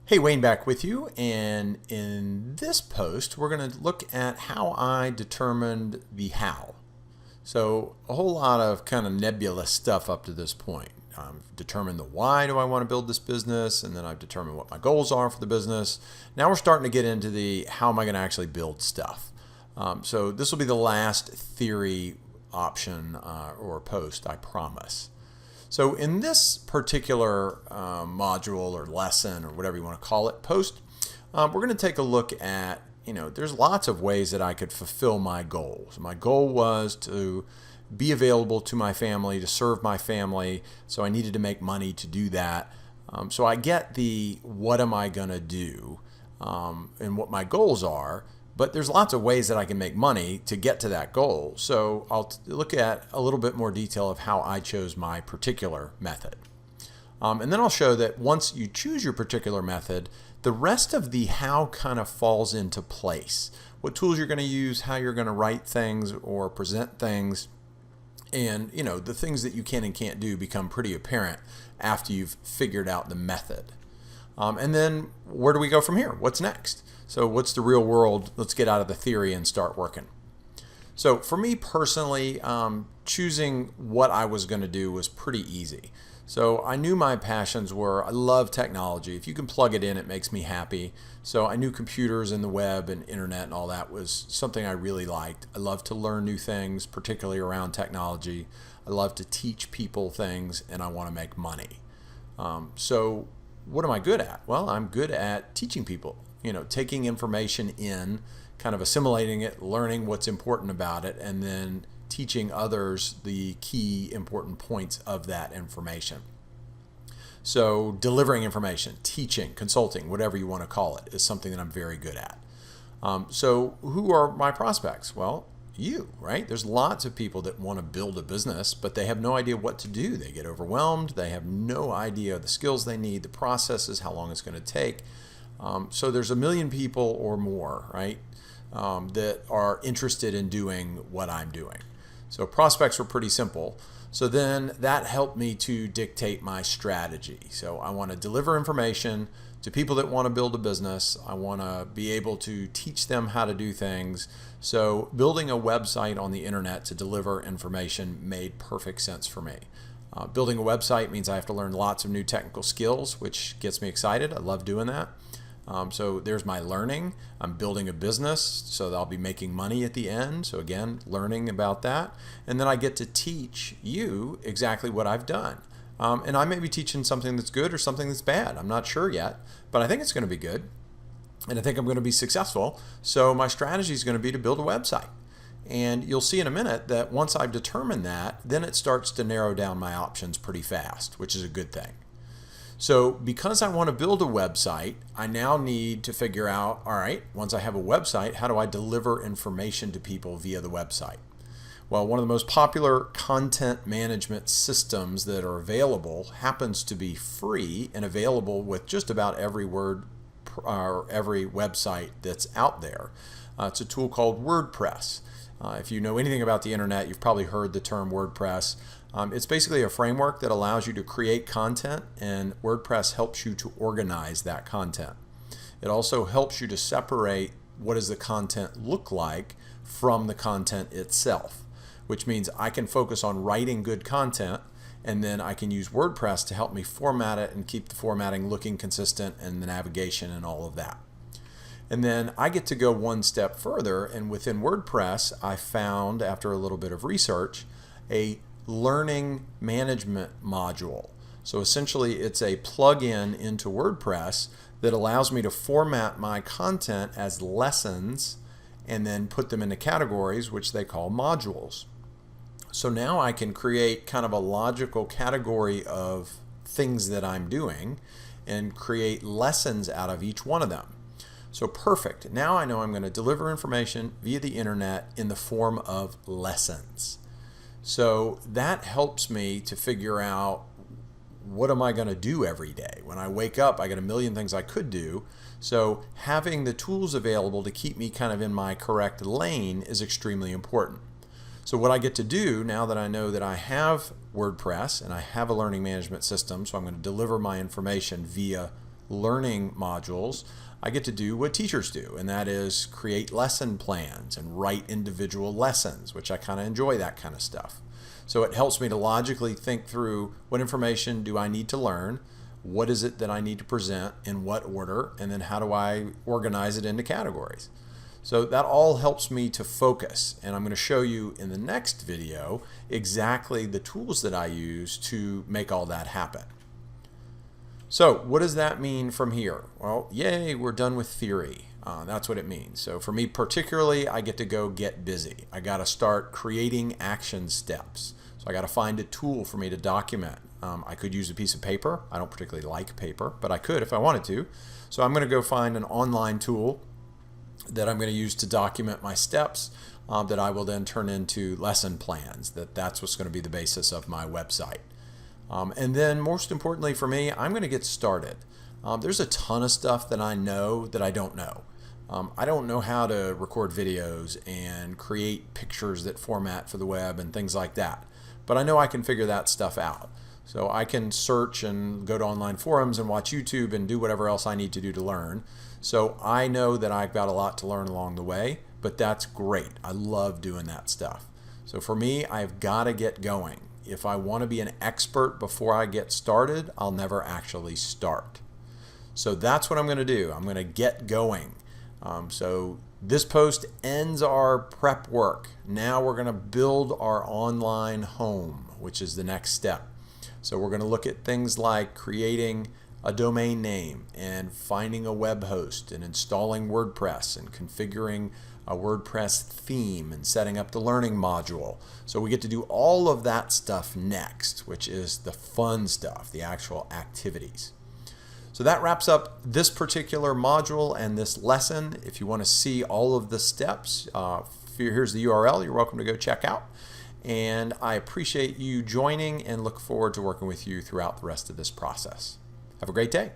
Hey, Wayne back with you, and in this post we're going to look at how I determined the how. So a whole lot of kind of nebulous stuff up to this point. I've determined the why do I want to build this business, and then I've determined what my goals are for the business. Now we're starting to get into the how am I going to actually build stuff. So this will be the last theory option or post, I promise. So in this particular module or lesson or whatever you want to call it, post, we're going to take a look at, there's lots of ways that I could fulfill my goals. My goal was to be available to my family, to serve my family, so I needed to make money to do that. So I get the what am I going to do and what my goals are. But there's lots of ways that I can make money to get to that goal. So I'll look at a little bit more detail of how I chose my particular method. And then I'll show that once you choose your particular method, the rest of the how kind of falls into place. What tools you're going to use, how you're going to write things or present things, and the things that you can and can't do become pretty apparent after you've figured out the method. And then where do we go from here? What's next? So what's the real world? Let's get out of the theory and start working. So for me personally, choosing what I was going to do was pretty easy. So I knew my passions were, I love technology. If you can plug it in, it makes me happy. So I knew computers and the web and internet and all that was something I really liked. I love to learn new things, particularly around technology. I love to teach people things, and I want to make money. So what am I good at? Well, I'm good at teaching people. Taking information in, kind of assimilating it, learning what's important about it, and then teaching others the key important points of that information. So delivering information, teaching, consulting, whatever you want to call it, is something that I'm very good at. So who are my prospects? Well, you, right? There's lots of people that want to build a business, but they have no idea what to do. They get overwhelmed. They have no idea the skills they need, the processes, how long it's going to take. So there's 1 million people or more, right, that are interested in doing what I'm doing. So prospects were pretty simple. So then that helped me to dictate my strategy. So I want to deliver information to people that want to build a business. I want to be able to teach them how to do things. So building a website on the internet to deliver information made perfect sense for me. Building a website means I have to learn lots of new technical skills, which gets me excited. I love doing that. So there's my learning. I'm building a business, so that I'll be making money at the end. So again, learning about that. And then I get to teach you exactly what I've done. And I may be teaching something that's good or something that's bad. I'm not sure yet, but I think it's going to be good. And I think I'm going to be successful. So my strategy is going to be to build a website. And you'll see in a minute that once I've determined that, then it starts to narrow down my options pretty fast, which is a good thing. So because I want to build a website, I now need to figure out, all right, once I have a website, how do I deliver information to people via the website? Well, one of the most popular content management systems that are available happens to be free and available with just about every every website that's out there. It's a tool called WordPress. If you know anything about the internet, you've probably heard the term WordPress. It's basically a framework that allows you to create content, and WordPress helps you to organize that content. It also helps you to separate what does the content look like from the content itself, which means I can focus on writing good content, and then I can use WordPress to help me format it and keep the formatting looking consistent and the navigation and all of that. And then I get to go one step further, and within WordPress, I found, after a little bit of research, a learning management module. So essentially, it's a plug-in into WordPress that allows me to format my content as lessons and then put them into categories, which they call modules. So now I can create kind of a logical category of things that I'm doing and create lessons out of each one of them. So perfect. Now I know I'm going to deliver information via the internet in the form of lessons. So that helps me to figure out what am I going to do every day. When I wake up, I got 1 million things I could do. So having the tools available to keep me kind of in my correct lane is extremely important. So what I get to do now that I know that I have WordPress and I have a learning management system, so I'm going to deliver my information via learning modules, I get to do what teachers do, and that is create lesson plans and write individual lessons, which I kind of enjoy that kind of stuff. So it helps me to logically think through what information do I need to learn, what is it that I need to present, in what order, and then how do I organize it into categories. So that all helps me to focus, and I'm going to show you in the next video exactly the tools that I use to make all that happen. So what does that mean from here? Well, yay, we're done with theory. That's what it means. So for me particularly, I get to go get busy. I got to start creating action steps. So I got to find a tool for me to document. I could use a piece of paper. I don't particularly like paper, but I could if I wanted to. So I'm going to go find an online tool that I'm going to use to document my steps that I will then turn into lesson plans. That's what's going to be the basis of my website. And then most importantly for me, I'm going to get started. There's a ton of stuff that I know that I don't know. I don't know how to record videos and create pictures that format for the web and things like that. But I know I can figure that stuff out. So I can search and go to online forums and watch YouTube and do whatever else I need to do to learn. So I know that I've got a lot to learn along the way, but that's great. I love doing that stuff. So for me, I've got to get going. If I want to be an expert before I get started, I'll never actually start. So that's what I'm going to do. I'm going to get going. So this post ends our prep work. Now we're going to build our online home, which is the next step. So we're going to look at things like creating a domain name and finding a web host and installing WordPress and configuring a WordPress theme and setting up the learning module. So we get to do all of that stuff next, which is the fun stuff, the actual activities. So that wraps up this particular module and this lesson. If you want to see all of the steps, here's the URL. You're welcome to go check out. And I appreciate you joining and look forward to working with you throughout the rest of this process. Have a great day.